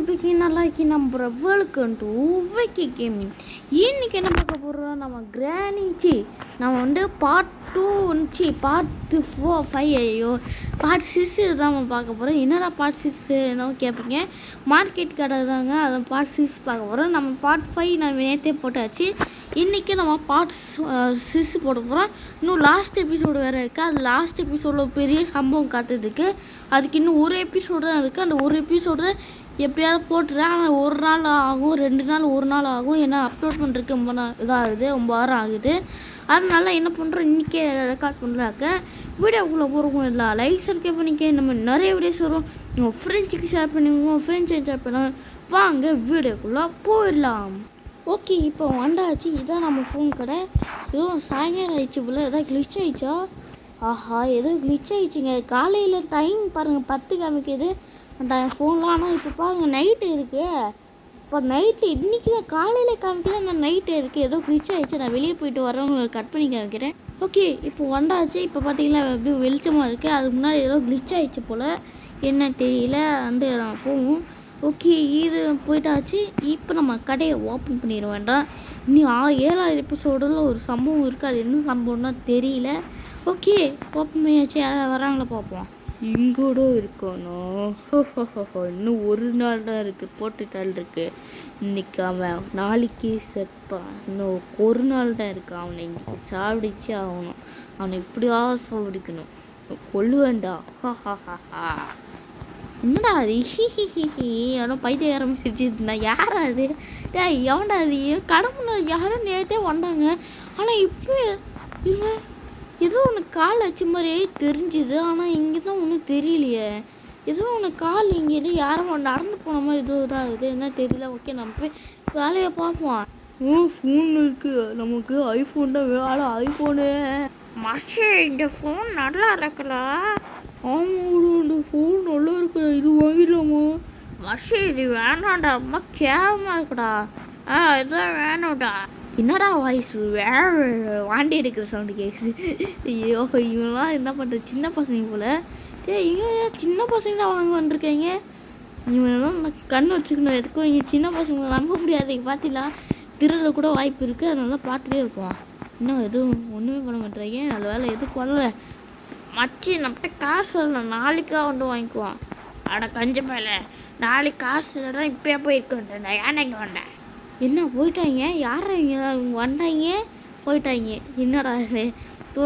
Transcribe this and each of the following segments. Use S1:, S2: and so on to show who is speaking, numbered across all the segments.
S1: எப்படி நல்லா இருக்கி நம்ம வெல்கம் டு வைக்கி கேமிங். இன்னைக்கு என்ன பார்க்க போகிறோம், நம்ம கிரானிச்சி நம்ம பார்ட் 2 வந்துச்சு, பார்ட் 4 5 ஐயோ பார்ட் 6 தான் நம்ம பார்க்க போகிறோம். என்னடா பார்ட் 6 என்னவோ கேட்பீங்க, மார்க்கெட் கடை தாங்க, அதை பார்ட் 6 பார்க்க போகிறோம். நம்ம பார்ட் 5 நான் நேற்றே போட்டாச்சு. இன்றைக்கி நம்ம பார்ட் 6 போட போகிறோம். இன்னும் லாஸ்ட் எபிசோடு வேறு இருக்குது. அது லாஸ்ட் எபிசோடில் பெரிய சம்பவம் காத்துருக்கு. அதுக்கு இன்னும் ஒரு எபிசோடு தான் இருக்குது. அந்த ஒரு எபிசோடு எப்படியாவது போட்டுறேன். ஆனால் ஒரு நாள் ஆகும், 2 நாள், ஒரு நாள் ஆகும். ஏன்னா அப்லோட் பண்ணுறதுக்கு ரொம்ப இதாகுது, 9 வாரம் ஆகுது. அதனால என்ன பண்ணுறோம், இன்றைக்கே ரெக்கார்ட் பண்ணுறாக்க வீடியோக்குள்ளே போகிறோம். இல்லை லைக் சப்ஸ்கிரைப் பண்ணிக்க, நம்ம நிறைய வீடியோஸ் வரும். உங்கள் ஃப்ரெண்ட்ஸுக்கு ஷேர் பண்ணிக்கோங்க, ஃப்ரெண்ட்ஸ் என்ஜாய் பண்ணலாம். வாங்க வீடியோக்குள்ளே போயிடலாம். ஓகே, இப்போ வந்தாச்சு. இதான் நம்ம ஃபோன் கடை. எதுவும் சாயங்காலம் ஆயிடுச்சு போல், எதாவது கிளிச் ஆகிடுச்சா? ஆஹா, ஏதோ கிளிச் ஆகிடுச்சிங்க. காலையில் டைம் பாருங்கள் 10 காமிக்குது அந்த ஃபோன்லாம். ஆனால் இப்போ பாருங்கள் நைட்டு இருக்குது. இப்போ நைட்டு இன்றைக்கி தான் காலையில் காமிக்கல, நான் நைட்டு இருக்குது. ஏதோ கிளிச் ஆகிடுச்சு. நான் வெளியே போயிட்டு வரவங்க கட் பண்ணி காமிக்கிறேன். ஓகே, இப்போ வந்தாச்சு. இப்போ பார்த்தீங்கன்னா எப்படி வெளிச்சமாக இருக்குது. அதுக்கு முன்னாடி ஏதோ கிளிச் ஆகிடுச்சு போல், என்ன தெரியல. நான் போவோம். ஓகே, இது போயிட்டாச்சு. இப்போ நம்ம கடையை ஓப்பன் பண்ணிட வேண்டாம். இன்னும் 7வது எபிசோடில் ஒரு சம்பவம் இருக்குது. அது என்ன சம்பவம்னா தெரியல. ஓகே, ஓப்பன் பண்ணியாச்சு. யாராவது வராங்களா பார்ப்போம். இங்கூட இருக்கணும். இன்னும் ஒரு நாள் தான் இருக்குது, போட்டுட்டால் இருக்குது. இன்னைக்கு அவன் நாளைக்கு செத்தான். இன்னும் ஒரு நாள் தான் இருக்குது. அவனை இன்னைக்கு சாப்பிடிச்சே ஆகணும். அவனை எப்படியாவது சாப்பிடிக்கணும். கொல்லுவேண்டா. என்னடா அது யாரும் பைத்திய ஆரம்பிச்சிருச்சு. யாரா அது? எவன்டா அது? கடம்புனா யாரும் நேரத்தே வந்தாங்க. ஆனால் இப்போ இல்லை, ஏதோ ஒன்று கால் வச்ச மாதிரியே தெரிஞ்சுது. ஆனால் இங்கே தான் ஒன்றும் தெரியலையே. ஏதோ ஒன்று கால் இங்கே யாரும் நடந்து போன மாதிரி ஏதோ இதாகுது, என்ன தெரியல. ஓகே, நம்ம போய் வேலையை பார்ப்போம். ஃபோன் இருக்குது நமக்கு. ஐஃபோன் தான் வேலை. ஐஃபோனு மஷே, இந்த ஃபோன் நல்லா இருக்கல. ஆமாம், இந்த ஃபோன் நல்லா இருக்குடா. இது வாங்கிடலாமா? மஷே, இது வேணாண்டா, ரொம்ப கேவலமாக இருக்குடா. இதுதான் வேணும்டா. என்னடா வாய்ஸ் வாண்டி எடுக்கிற சவுண்டு கேட்குது. ஐயோ, இவங்களாம் என்ன பண்ணுறது, சின்ன பசங்க போல். இங்கே சின்ன பசங்க தான் வாங்க வந்துருக்கீங்க. இவங்கெல்லாம் கண் வச்சுக்கணும். எதுக்கும் இங்கே சின்ன பசங்களை நம்ப முடியாது. இங்கே பார்த்தீங்களா, திருட கூட வாய்ப்பு இருக்குது. அதனால பார்த்துட்டே இருப்போம். இன்னும் எதுவும் ஒன்றுமே பண்ண மாட்டேறீங்க. நல்ல வேலை எதுவும் பண்ணல. மச்சி, நம்மகிட்ட காசு இல்லை, நாளைக்காக வந்து வாங்கிக்குவோம். அட கஞ்ச மேலே, நாளைக்கு காசு இல்லைன்னா இப்போயே போயிருக்கேன். ஏன்னா இங்கே வந்தேன். என்ன போயிட்டாங்க? யாரா இங்கே வந்தாங்க போயிட்டாங்க? என்னடா இது?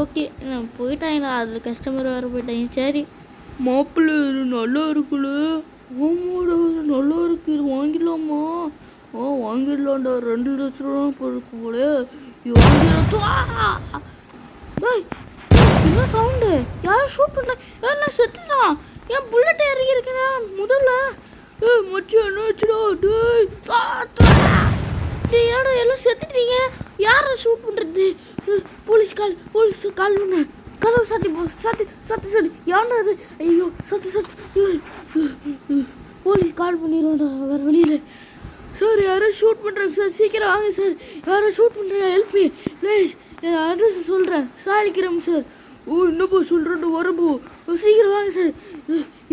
S1: ஓகே, போயிட்டாங்களா? அதில் கஸ்டமர் வேறு போயிட்டாங்க. சரி மாப்பிள்ளை, இது நல்லா இருக்குல்ல? ஆமாடா, நல்லா இருக்கு. இது வாங்கிடலாமா? வாங்கிடலாம்டா. 2 லட்சம் ரூபா போயிருக்கு போல. வாங்கிடலாம். என்ன சவுண்டு? யாரும் ஷூட் பண்ண? நான் செத்துட்டான். ஏன் புல்லட் இறங்கி இருக்கேன் முதல்ல? மச்சி என்னாச்சுடா? ஏடா எல்லாம் செத்துட்டீங்க. யாரை ஷூட் பண்ணுறது? போலீஸ் கால் பண்ண. கதவு சாத்தி ஏன்டா அது? ஐயோ, சத்து போலீஸ் கால் பண்ணிடுவோம்டா. வேறு வழியில். சார், யாரும் ஷூட் பண்ணுறாங்க சார், சீக்கிரம் வாங்க சார். யாரும் ஷூட் பண்ணுறாங்க, help me please. N address சொல்கிறேன், சாலிக்கிறேன் சார். என்னப்போ சொல்கிறேன், வரப்போ சீக்கிரம் வாங்க சார்.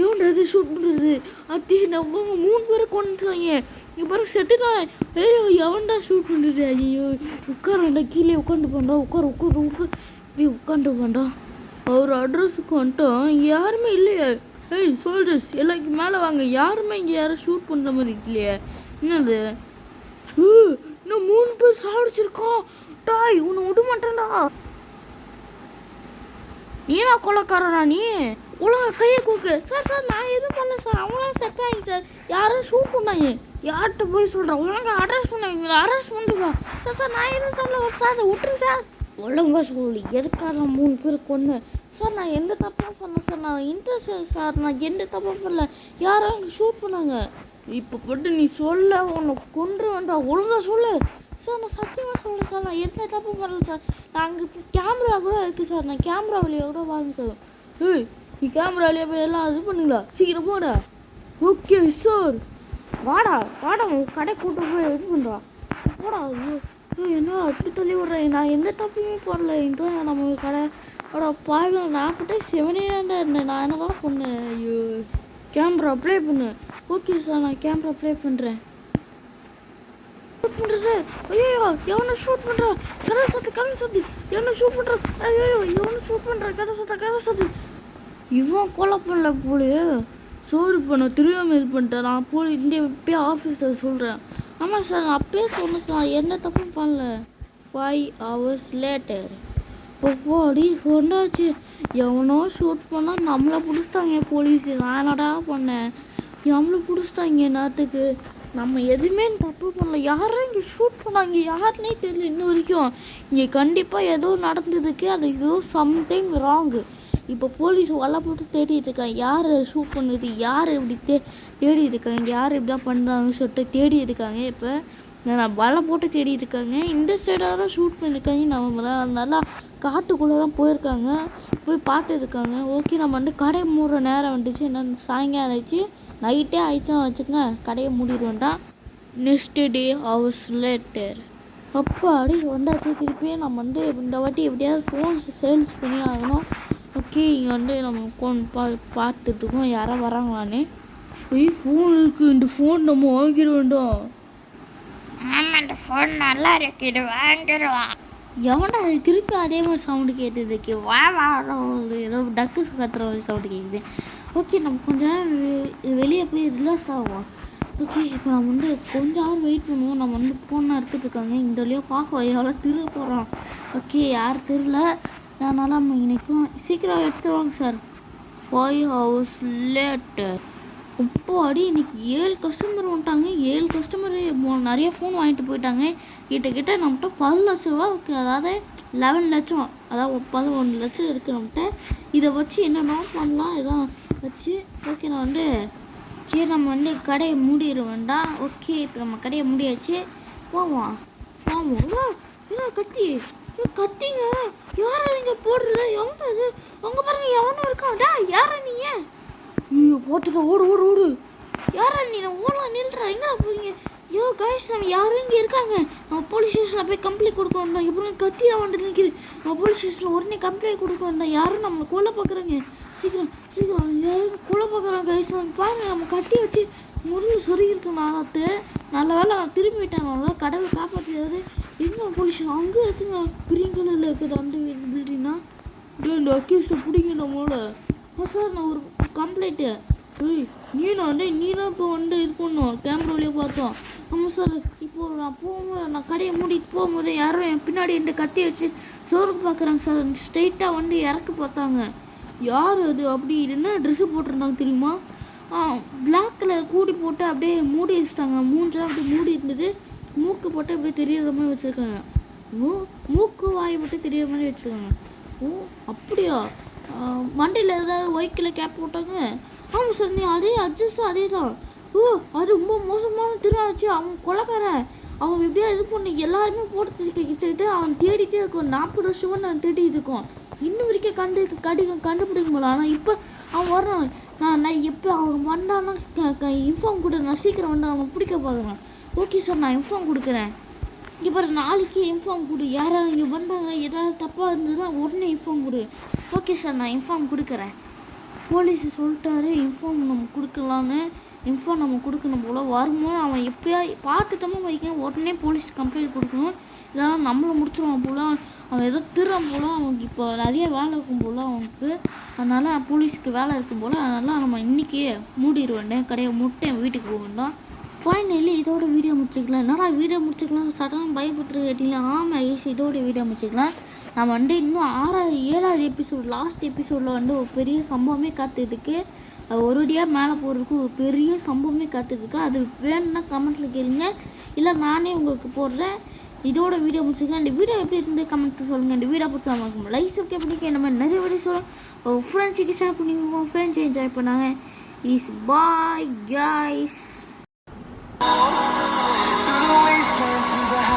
S1: எவன்டா அது ஷூட் பண்ணுறது? அத்தி, நம்ம 3 பேரை கொண்டுட்டாங்க. இங்கே பாரு செத்துட்டான். ஐயோ, எவன்டா ஷூட் பண்ணுறது? ஐயோ, உட்காரண்டா, கீழே உட்காந்து போண்டா. உட்காரு இப்படி உட்காந்து போண்டா. அவர் அட்ரஸுக்கு வந்துட்டோம். யாருமே இல்லையே. சோல்ஜர்ஸ் எல்லாருக்கும் மேலே வாங்க. யாருமே இங்கே யாரும் ஷூட் பண்ணுற மாதிரி இல்லையே. என்னது? இன்னும் 3 பேர் சாடிச்சிருக்கோம். டாய், உன்னை விட மாட்டேன்டா. நீனா கொலைக்காரனா? நீ ஒழுங்கா கையை கூக்கு. சார், நான் எதுவும் பண்ணல சார். அவங்களாம் செத்தாங்க சார். யாரும் ஷூட் பண்ணாங்க. யார்கிட்ட போய் சொல்கிறேன்? ஒழுங்கா அரெஸ்ட் பண்ணாங்க. அரெஸ்ட் பண்ணுங்க சார். நான் எதுவும் சொல்ல சார், விட்டுருங்க சார். ஒழுங்கா சொல்லி எதுக்காக 3 பேர் கொண்டு? சார், நான் எந்த தப்பும் பண்ணேன் சார். நான் இன்ட்ரெஸ்ட் சார். நான் எந்த தப்பும் பண்ணல. யாரும் அங்கே ஷூட் பண்ணாங்க. இப்போ போட்டு நீ சொல்ல, உன்னை கொன்று வேண்டாம். ஒழுங்கா சொல்லு சார். நான் சத்தியமாக சொல்கிறேன் சார். நான் எந்த தப்பு பண்ணல சார். நான் அங்கே கேமரா கூட இருக்குது சார். நான் கேமரா வழியாக கூட வாங்க சார். நீ கேமரா வழியாக போய் எல்லாம் இது பண்ணுங்களா? சீக்கிரம் போடா. ஓகே சார், வாடா உன் கடை கூட்டு போய் இது பண்ணுறா. போடா. ஐயோ, என்ன அப்படி தள்ளி விட்றேன்? நான் எந்த தப்பையுமே பண்ணல. இதுதான் நம்ம கடை. பாருங்க, நான் கிட்டே 7 இருந்தேன். நான் என்ன தான் பண்ணேன்? ஐயோ, கேமரா அப்ளை பண்ணு. ஓகே சார், நான் கேமரா ப்ளே பண்ணுறேன். ஷூட் பண்ணுறது. ஐயோ எவனை ஷூட் பண்ணுறா? கதை சத்து எவனை ஷூட் பண்ணுறான்? ஐயோ எவனை ஷூட் பண்ணுறான்? கதை சத்து இவன் கொலை பண்ணல போலியே. சோறு பண்ண தெரியாமல் இது பண்ணிட்டேன். நான் போய் இந்த இப்போயே ஆஃபீஸில் சொல்கிறேன். ஆமாம் சார், நான் அப்பயே சொன்னேன் சார், என்ன தப்பும் பண்ணல. 5 hours later. அப்போ அடி சொன்னாச்சு. எவனோ ஷூட் பண்ணால் நம்மளை பிடிச்சிட்டாங்க போலீஸ். நான் என்னடா பண்ணேன்? நம்மளை பிடிச்சிட்டாங்க நேரத்துக்கு. நம்ம எதுவுமே தப்பு பண்ணல. யாரும் இங்கே ஷூட் பண்ணாங்க யாருன்னே தெரியல இன்ன வரைக்கும். இங்கே கண்டிப்பாக ஏதோ நடந்ததுக்கு அது ஏதோ சம்திங் ராங்கு. இப்போ போலீஸ் வலை போட்டு தேடிட்டு இருக்காங்க. யார் ஷூட் பண்ணுது, யார் இப்படி தேடிட்டு இருக்காங்க, யார் இப்படி தான் பண்ணுறாங்கன்னு சொல்லிட்டு தேடி இருக்காங்க. இப்போ நான் வலை போட்டு தேடிட்டு இருக்காங்க. இந்த சைடாக தான் ஷூட் பண்ணியிருக்காங்க. நம்ம நல்லா காட்டுக்குள்ளே தான் போயிருக்காங்க, போய் பார்த்துருக்காங்க. ஓகே, நம்ம வந்து கடையை மூடுற நேரம் வந்துச்சு. என்ன சாயங்காலம் ஆயிடுச்சு, நைட்டே ஆயிடுச்சா வச்சுக்கோங்க, கடையை மூடிடுவேன்டான். Next day hours later. அப்போ அப்படி வந்தாச்சு. திருப்பியும் நம்ம வந்து இந்த வாட்டி எப்படியாவது ஃபோன்ஸ் சேல்ஸ் பண்ணி ஆகணும். ஓகே, இங்கே வந்து நம்ம ஃபோன் பார்த்துட்ருக்கோம் யாரோ வராங்களான்னு. ஃபோன் இருக்குது, இந்த ஃபோன் நம்ம வாங்கிட வேண்டாம்.
S2: ஆமாம், இந்த ஃபோன் நல்லா இருக்கு, இது வாங்கிடுவான்.
S1: எவன்டா திருப்பி அதே மாதிரி சவுண்டு கேட்டதுக்கு வா ஏதோ டக்கு கத்துற சவுண்டு கேட்குது. ஓகே, நம்ம கொஞ்சம் வெளியே போய் ரிலாக்ஸ் ஆகும். ஓகே, இப்போ நம்ம வந்து கொஞ்சம் ஹவர் வெயிட் பண்ணுவோம். நம்ம வந்து ஃபோன் எடுத்துகிட்டு இருக்காங்க. இந்த வழியாக பார்க்க எவ்வளோ திருட போகிறோம். ஓகே, யார் திருல, அதனால் நம்ம இன்றைக்கும் சீக்கிரம் எடுத்துருவாங்க சார். 5 hours later. இப்போ அடி இன்னைக்கு 7 கஸ்டமர் வந்துட்டாங்க. 7 கஸ்டமர் நிறைய ஃபோன் வாங்கிட்டு போயிட்டாங்க. கிட்ட நம்மகிட்ட 10 லட்ச ரூபா இருக்குது. அதாவது 11 லட்சம், அதாவது 11 லட்சம் இருக்குது நம்மகிட்ட. இதை வச்சு என்னென்ன பண்ணலாம் இதான் வச்சு. ஓகே, நான் வந்து சரி நம்ம வந்து கடையை மூடிட வேண்டாம். ஓகே, இப்போ நம்ம கடையை மூடியாச்சு. போவோம் என்ன கத்திங்க யாரை இங்கே போடுறது? எவன் அது? உங்க பாருங்க எவனும் இருக்கான்டா. யாரை நீங்க? ஐயோ போட்டுட்டு ஓடு. யாரா நீ? நான் ஓடலாம் நில்றா. எங்கே போறீங்க? ஐயோ கைஸ், நம்ம யாரும் இங்கே இருக்காங்க. நம்ம போலீஸ் ஸ்டேஷனில் போய் கம்ப்ளைண்ட் கொடுக்க வந்தோம். எப்படியும் கத்தியாக வந்துட்டு நிற்கிது. நம்ம போலீஸ் ஸ்டேஷனில் உடனே கம்ப்ளைண்ட் கொடுக்க வந்தோம். யாரும் நம்மளை கொல்ல பார்க்குறாங்க. சீக்கிரம் யாரும் கொல்ல பார்க்குறாங்க கைஸ். பாருங்க, நம்ம கத்தி வச்சு முடிஞ்சு சொருகிருக்கு. நாளாத்து நல்ல வேலை நான் திரும்பிட்டேன். நல்லா கடவுள் காப்பாற்றியாரு. எங்கே போலீஸ்? அங்கே இருக்குங்க, கிரீன் கலரில் இருக்குது அந்த பில்டிங்னா. இந்த அக்யூஸை பிடிங்க நம்மளோட. சார், நான் ஒரு கம்ப்ளைண்ட்டு. நீ தான் இப்போ வந்து இது பண்ணோம், கேமராவிலேயே பார்த்தோம். ஆமாம் சார், இப்போது நான் போகும்போது, நான் கடையை மூடிட்டு போகும்போது யாரும் என் பின்னாடி இந்த கத்தி வச்சு சோறுக்கு பார்க்குறாங்க சார். ஸ்ட்ரெயிட்டாக வந்து இறக்க பார்த்தாங்க. யார் அது? அப்படி என்ன ட்ரெஸ்ஸு போட்டிருந்தாங்க தெரியுமா? பிளாக் கலர் கூடி போட்டு அப்படியே மூடி வச்சுட்டாங்க. மூஞ்செல்லாம் அப்படியே மூடி இருந்தது. மூக்கு போட்டு அப்படியே தெரியுற மாதிரி வச்சுருக்காங்க. மூக்கு வாய் மட்டும் தெரியுற மாதிரி வச்சுருக்காங்க. அப்படியா? மண்டையில் ஏதாவது ஒயிக்கில் கேப் போட்டாங்க. ஆமாம் சார், நீ அதே அட்ஜஸ்ட் அதே தான். அது ரொம்ப மோசமான திருவாச்சு. அவன் கொலைக்காரன். அவன் எப்படியா இது பண்ணி எல்லாருமே போட்டு கிட்ட அவன் தேடிட்டே இருக்கும். 40 வருஷமாக நான் தேடிட்டு இருக்கோம். இன்னும் வரைக்கும் கண்டுபிடிக்க முடியல. ஆனால் இப்போ அவன் வரான். நான் எப்போ அவன் வந்தான்னா இன்ஃபார்ம் கொடு. நான் சீக்கிரம் வந்து அவனை பிடிக்க பார்க்குறேன். ஓகே சார், நான் இன்ஃபார்ம் கொடுக்குறேன். இப்போ நாளைக்கு இன்ஃபார்ம் கொடு. யாராவது இங்கே வந்தாங்க, ஏதாவது தப்பாக இருந்ததுன்னா உடனே இன்ஃபார்ம் கொடு. ஓகே சார், நான் இன்ஃபார்ம் கொடுக்குறேன். போலீஸ் சொல்லிட்டாரு இன்ஃபார்ம் நம்ம கொடுக்கலான்னு. இன்ஃபார்ம் நம்ம கொடுக்கணும் போல். வரும்போது அவன் எப்போயா பார்த்துட்டோமோ வைக்க உடனே போலீஸ் கம்ப்ளைண்ட் கொடுக்கணும். இல்லைனா நம்மளை முடிச்சிடுவான் போல். அவன் ஏதோ திருறான் போல். அவனுக்கு இப்போ நிறைய வேலை இருக்கும் போல் அவனுக்கு. அதனால் போலீஸுக்கு வேலை இருக்கும் போல். அதனால் நம்ம இன்றைக்கே மூடிடுவேன். கடையை மூட்டேன், வீட்டுக்கு போக வேண்டாம். ஃபைனலி இதோட வீடியோ முடிச்சுக்கலாம். என்னடா வீடியோ முடிச்சுக்கலாம் சடனாக பயப்பட்டு கேட்டிங்களா? ஆமாம் ஐஸ், இதோட வீடியோ முடிச்சுக்கலாம். நம்ம வந்து இன்னும் 6வது 7வது எபிசோட், லாஸ்ட் எபிசோடில் வந்து ஒரு பெரிய சம்பவமே காத்துருக்கு. ஒருடியாக மேலே போகிறதுக்கு ஒரு பெரிய சம்பவமே காத்துருக்கு. அது வேணும்னா கமெண்ட்டில் கேளுங்க, இல்லை நானே உங்களுக்கு போடுறேன். இதோட வீடியோ முடிச்சுக்கலாம். இந்த வீடியோ எப்படி இருந்து கமெண்ட்டு சொல்லுங்கள். இந்த வீடியோ பிடிச்சா இருக்கும் லைக் சப்ஸ்கிரைப் பண்ணிக்க. இந்த மாதிரி நிறைய வீடியோ சொல்லுங்கள். ஃப்ரெண்ட்ஸுக்கு ஷேர் பண்ணிக்கோங்க. ஃப்ரெண்ட்ஸ் என்ஜாய் பண்ணாங்க. Is bye guys. Through the wastelands, through the